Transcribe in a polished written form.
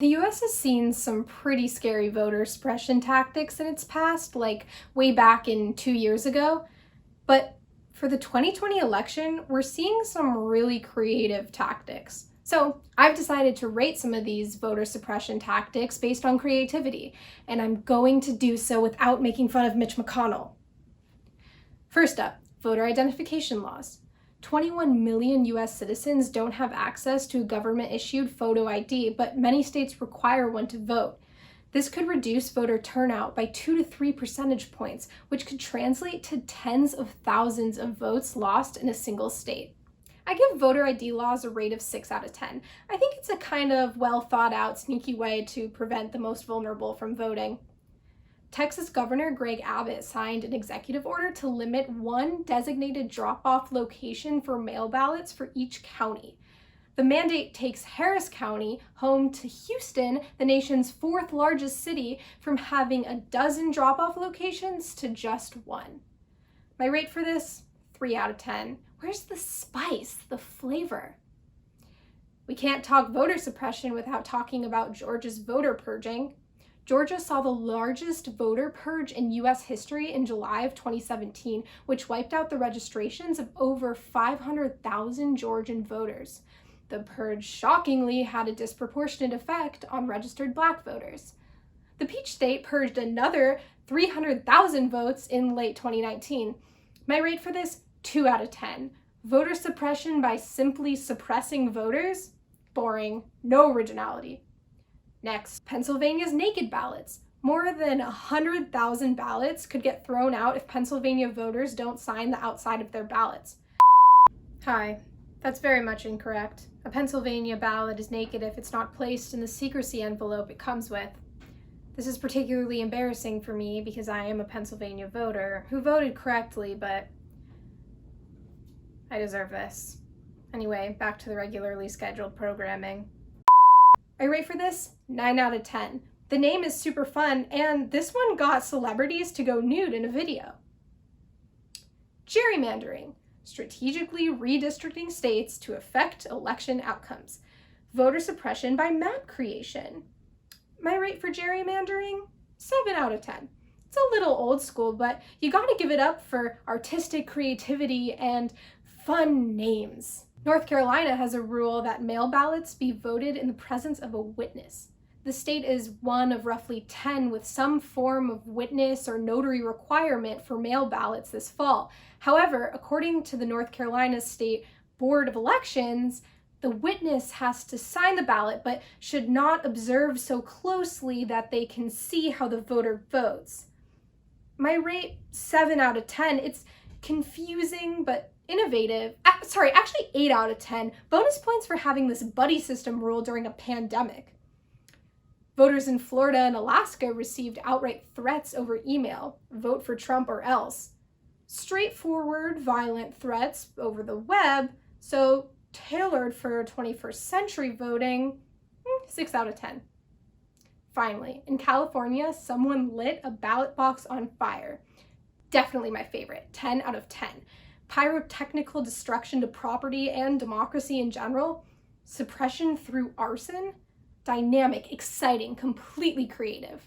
The US has seen some pretty scary voter suppression tactics in its past, like way back in 2 years ago. But for the 2020 election, we're seeing some really creative tactics. So I've decided to rate some of these voter suppression tactics based on creativity, and I'm going to do so without making fun of Mitch McConnell. First up, voter identification laws. 21 million US citizens don't have access to a government-issued photo ID, but many states require one to vote. This could reduce voter turnout by 2 to 3 percentage points, which could translate to tens of thousands of votes lost in a single state. I give voter ID laws a rate of 6 out of 10. I think it's a kind of well thought out, sneaky way to prevent the most vulnerable from voting. Texas Governor Greg Abbott signed an executive order to limit one designated drop-off location for mail ballots for each county. The mandate takes Harris County, home to Houston, the nation's fourth largest city, from having a dozen drop-off locations to just one. My rate for this? 3 out of 10. Where's the spice, the flavor? We can't talk voter suppression without talking about Georgia's voter purging. Georgia saw the largest voter purge in US history in July of 2017, which wiped out the registrations of over 500,000 Georgian voters. The purge shockingly had a disproportionate effect on registered Black voters. The Peach State purged another 300,000 votes in late 2019. My rate for this? 2 out of 10. Voter suppression by simply suppressing voters? Boring. No originality. Next, Pennsylvania's naked ballots. More than 100,000 ballots could get thrown out if Pennsylvania voters don't sign the outside of their ballots. Hi, that's very much incorrect. A Pennsylvania ballot is naked if it's not placed in the secrecy envelope it comes with. This is particularly embarrassing for me because I am a Pennsylvania voter who voted correctly, but I deserve this. Anyway, back to the regularly scheduled programming. I rate for this 9 out of 10. The name is super fun, and this one got celebrities to go nude in a video. Gerrymandering, strategically redistricting states to affect election outcomes. Voter suppression by map creation. My rate for gerrymandering? 7 out of 10. It's a little old school, but you gotta give it up for artistic creativity and fun names. North Carolina has a rule that mail ballots be voted in the presence of a witness. The state is one of roughly 10 with some form of witness or notary requirement for mail ballots this fall. However, according to the North Carolina State Board of Elections, the witness has to sign the ballot but should not observe so closely that they can see how the voter votes. My rate, 7 out of 10. It's confusing but innovative. Actually 8 out of 10. Bonus points for having this buddy system rule during a pandemic. Voters in Florida and Alaska received outright threats over email. Vote for Trump or else. Straightforward, violent threats over the web, so tailored for 21st century voting, 6 out of 10. Finally, in California, someone lit a ballot box on fire. Definitely my favorite, 10 out of 10. Pyrotechnical destruction to property and democracy in general. Suppression through arson. Dynamic, exciting, completely creative.